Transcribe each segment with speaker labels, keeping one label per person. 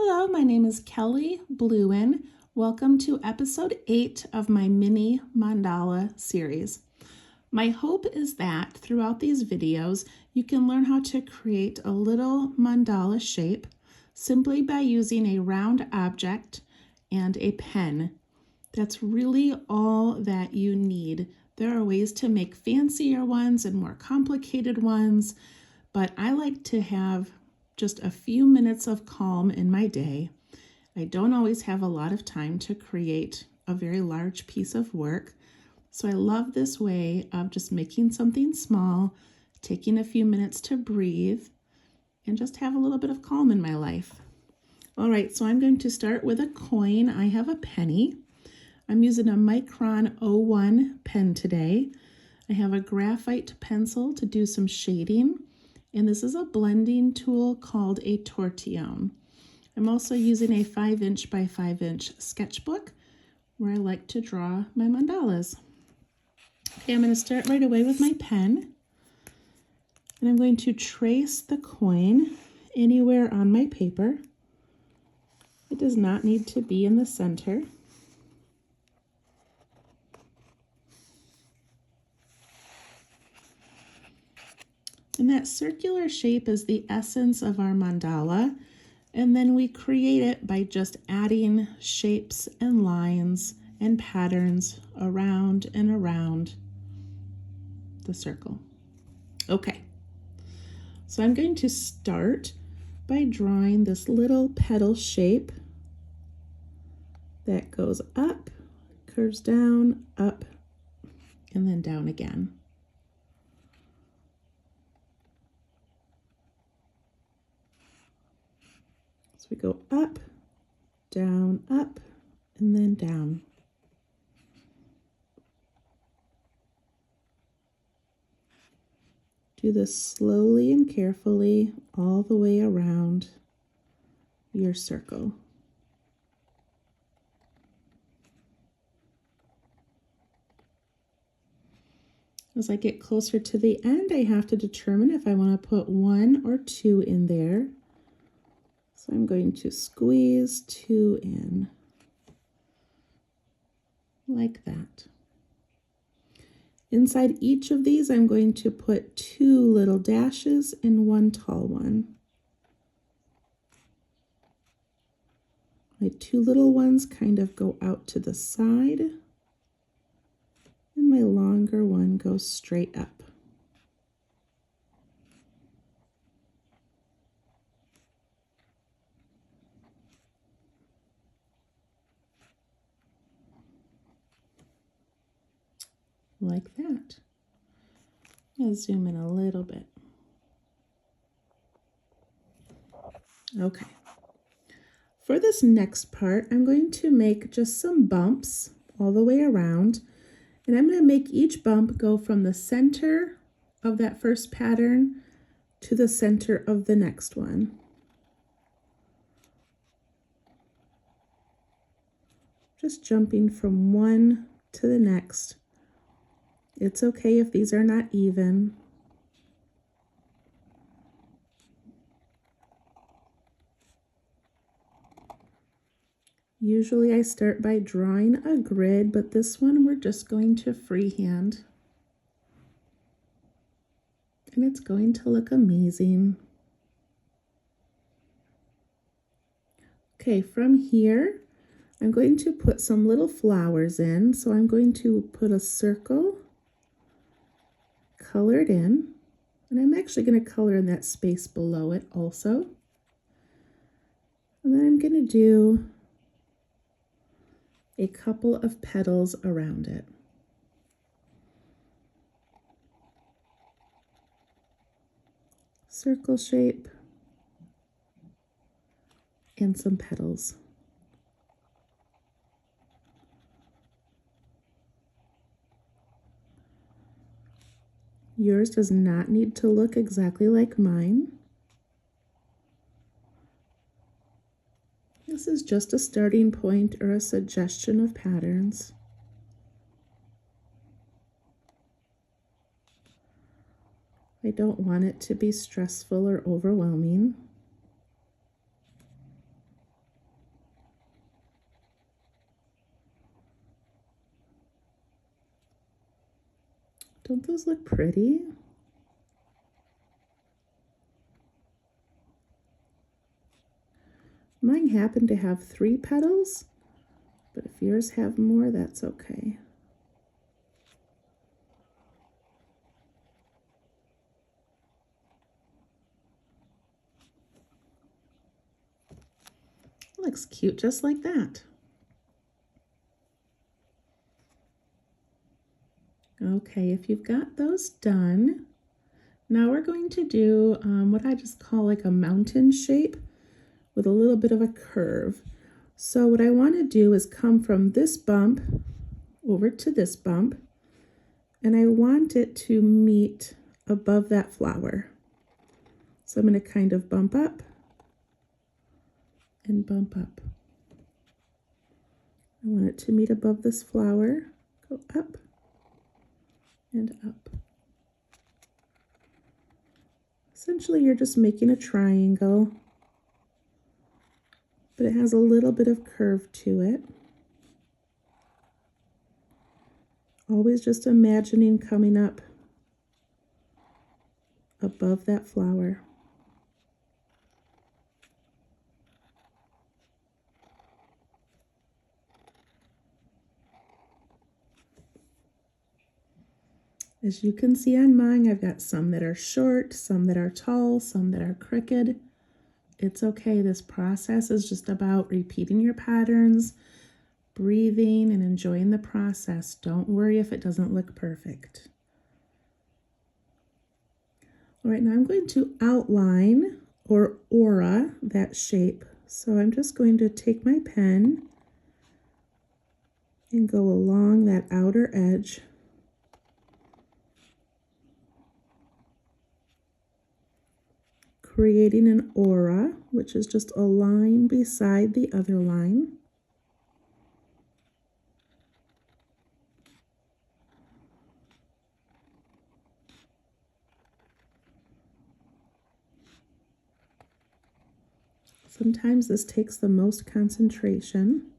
Speaker 1: Hello, my name is Kelly Bluen. Welcome to episode 8 of my Mini-Mandala series. My hope is that throughout these videos, you can learn how to create a little mandala shape simply by using a round object and a pen. That's really all that you need. There are ways to make fancier ones and more complicated ones, but I like to have just a few minutes of calm in my day. I don't always have a lot of time to create a very large piece of work, so I love this way of just making something small, taking a few minutes to breathe, and just have a little bit of calm in my life. All right, so I'm going to start with a coin. I have a penny. I'm using a Micron 01 pen today. I have a graphite pencil to do some shading, and this is a blending tool called a tortillon. I'm also using a 5" by 5" sketchbook where I like to draw my mandalas. Okay, I'm going to start right away with my pen, and I'm going to trace the coin anywhere on my paper. It does not need to be in the center. And that circular shape is the essence of our mandala, and then we create it by just adding shapes and lines and patterns around and around the circle. Okay, so I'm going to start by drawing this little petal shape that goes up, curves down, up, and then down again. So we go up, and then down. Do this slowly and carefully all the way around your circle. As I get closer to the end, I have to determine if I want to put 1 or 2 in there. So I'm going to squeeze 2 in, like that. Inside each of these, I'm going to put 2 little dashes and 1 tall one. My 2 little ones kind of go out to the side, and my longer one goes straight up. Like that. I'll zoom in a little bit. Okay. For this next part, I'm going to make just some bumps all the way around, and I'm going to make each bump go from the center of that first pattern to the center of the next one. Just jumping from one to the next. It's okay if these are not even. Usually I start by drawing a grid, but this one we're just going to freehand. And it's going to look amazing. Okay, from here, I'm going to put some little flowers in. So I'm going to put a circle, color it in, and I'm actually going to color in that space below it also. And then I'm going to do a couple of petals around it. Circle shape and some petals. Yours does not need to look exactly like mine. This is just a starting point or a suggestion of patterns. I don't want it to be stressful or overwhelming. Don't those look pretty? Mine happen to have 3 petals, but if yours have more, that's okay. Looks cute just like that. Okay, if you've got those done, now we're going to do what I just call like a mountain shape with a little bit of a curve. So what I want to do is come from this bump over to this bump, and I want it to meet above that flower. So I'm going to kind of bump up and bump up. I want it to meet above this flower, go up and up. Essentially, you're just making a triangle, but it has a little bit of curve to it. Always just imagining coming up above that flower. As you can see on mine, I've got some that are short, some that are tall, some that are crooked. It's okay. This process is just about repeating your patterns, breathing, and enjoying the process. Don't worry if it doesn't look perfect. All right, now I'm going to outline or aura that shape. So I'm just going to take my pen and go along that outer edge. Creating an aura, which is just a line beside the other line. Sometimes this takes the most concentration.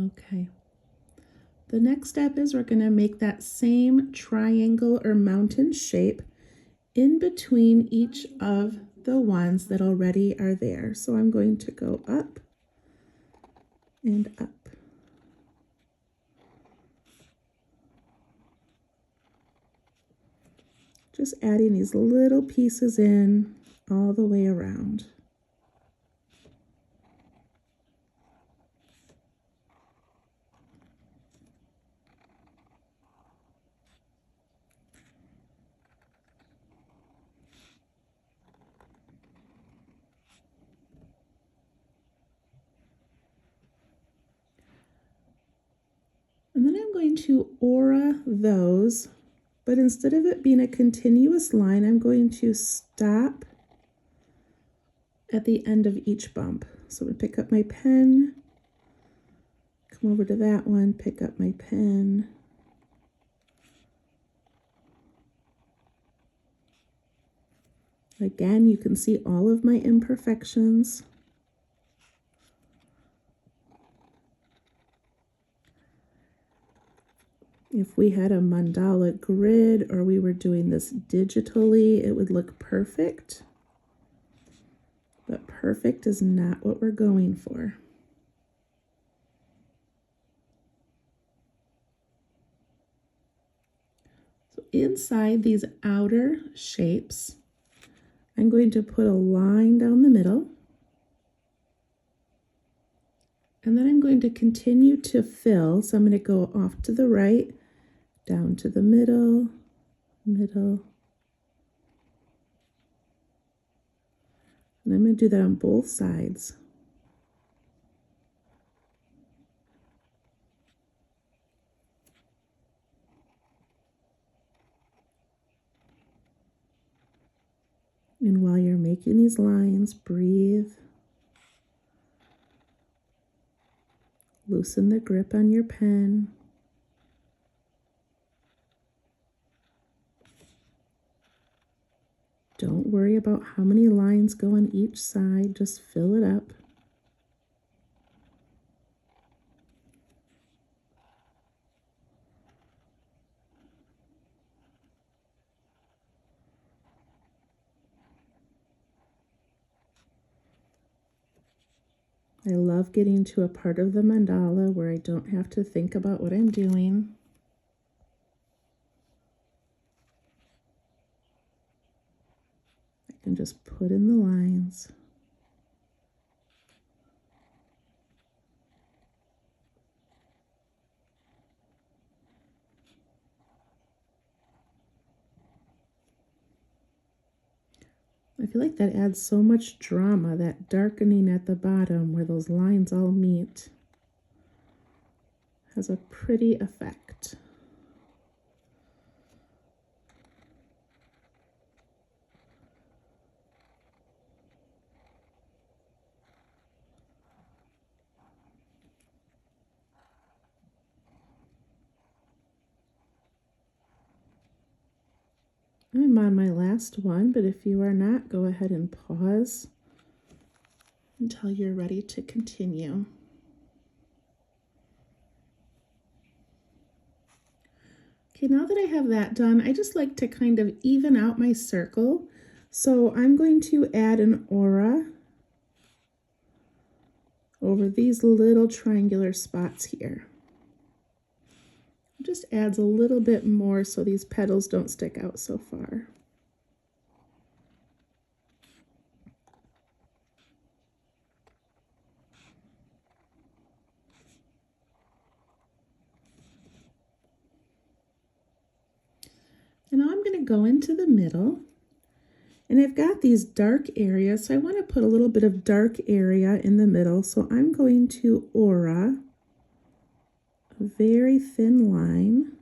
Speaker 1: Okay. The next step is we're going to make that same triangle or mountain shape in between each of the ones that already are there. So I'm going to go up and up. Just adding these little pieces in all the way around. And then I'm going to aura those, but instead of it being a continuous line, I'm going to stop at the end of each bump. So I pick up my pen, come over to that one, pick up my pen. Again, you can see all of my imperfections. If we had a mandala grid or we were doing this digitally, it would look perfect. But perfect is not what we're going for. So inside these outer shapes, I'm going to put a line down the middle. And then I'm going to continue to fill. So I'm going to go off to the right, down to the middle, middle. And I'm going to do that on both sides. And while you're making these lines, breathe. Loosen the grip on your pen. Don't worry about how many lines go on each side. Just fill it up. I love getting to a part of the mandala where I don't have to think about what I'm doing. I can just put in the lines. I feel like that adds so much drama, that darkening at the bottom where those lines all meet. Has a pretty effect. I'm on my last one, but if you are not, go ahead and pause until you're ready to continue. Okay, now that I have that done, I just like to kind of even out my circle. So I'm going to add an aura over these little triangular spots here. It just adds a little bit more so these petals don't stick out so far. And now I'm going to go into the middle, and I've got these dark areas, so I want to put a little bit of dark area in the middle. So I'm going to aura a very thin line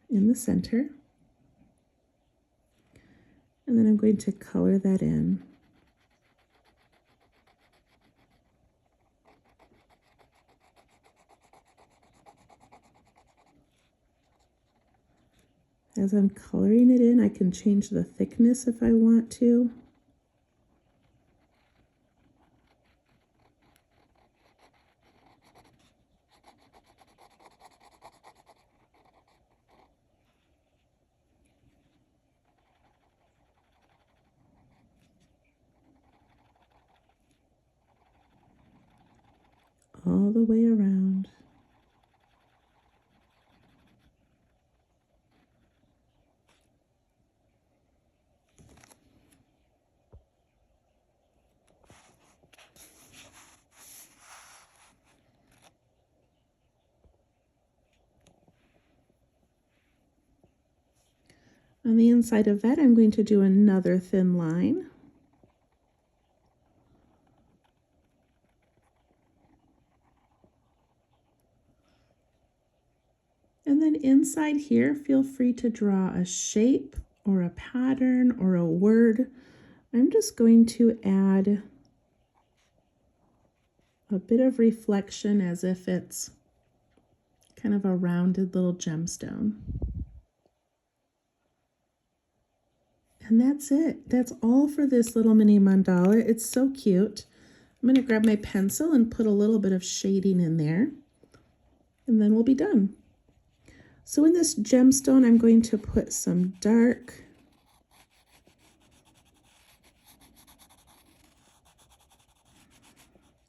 Speaker 1: in the center, and then I'm going to color that in. As I'm coloring it in, I can change the thickness if I want to. All the way around. On the inside of that, I'm going to do another thin line. And then inside here, feel free to draw a shape or a pattern or a word. I'm just going to add a bit of reflection as if it's kind of a rounded little gemstone. And that's it. That's all for this little mini mandala. It's so cute. I'm going to grab my pencil and put a little bit of shading in there, and then we'll be done. So in this gemstone, I'm going to put some dark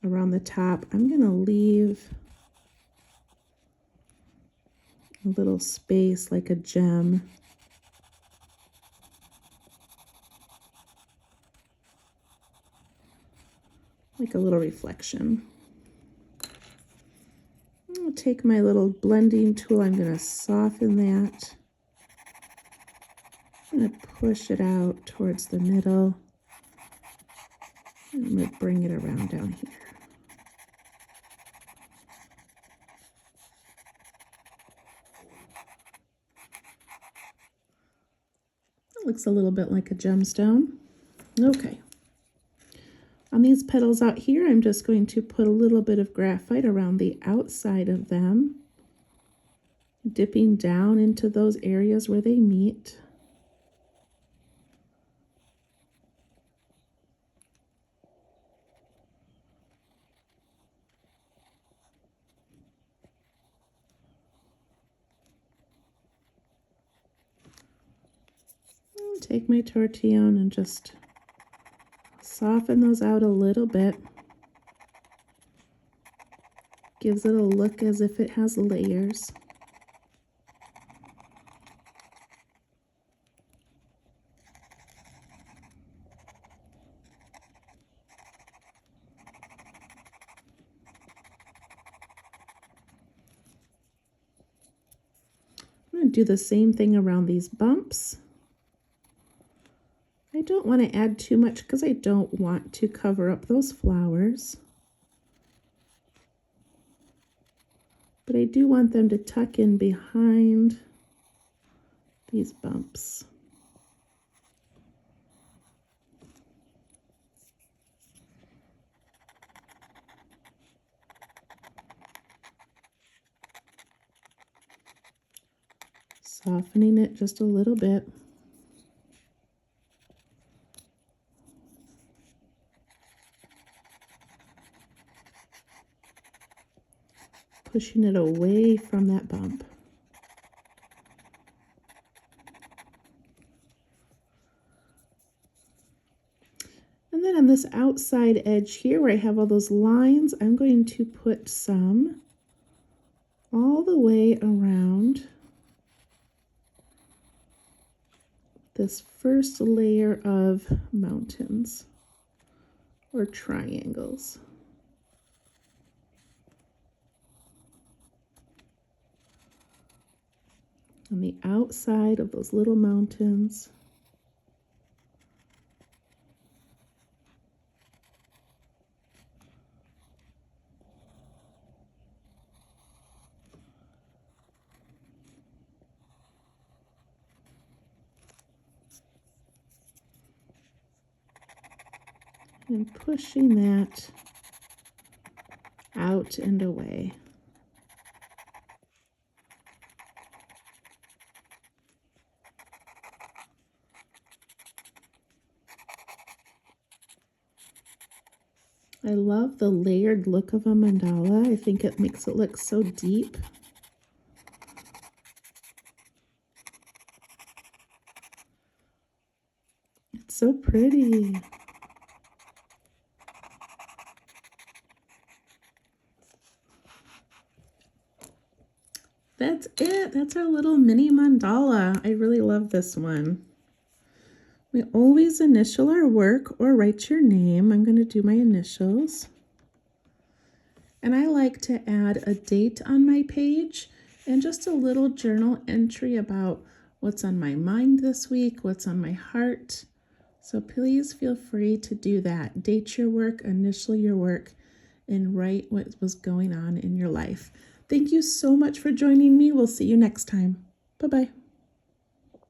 Speaker 1: around the top. I'm going to leave a little space like a gem. Like a little reflection. I'll take my little blending tool. I'm going to soften that. I'm going to push it out towards the middle. I'm going to bring it around down here. That looks a little bit like a gemstone. Okay. On these petals out here, I'm just going to put a little bit of graphite around the outside of them, dipping down into those areas where they meet. take my tortillon and just soften those out a little bit. Gives it a look as if it has layers. I'm going to do the same thing around these bumps. I don't want to add too much because I don't want to cover up those flowers. But I do want them to tuck in behind these bumps. Softening it just a little bit. Pushing it away from that bump. And then on this outside edge here where I have all those lines, I'm going to put some all the way around this first layer of mountains or triangles. On the outside of those little mountains. And pushing that out and away. I love the layered look of a mandala. I think it makes it look so deep. It's so pretty. That's it. That's our little mini mandala. I really love this one. We always initial our work or write your name. I'm going to do my initials. And I like to add a date on my page and just a little journal entry about what's on my mind this week, what's on my heart. So please feel free to do that. Date your work, initial your work, and write what was going on in your life. Thank you so much for joining me. We'll see you next time. Bye-bye.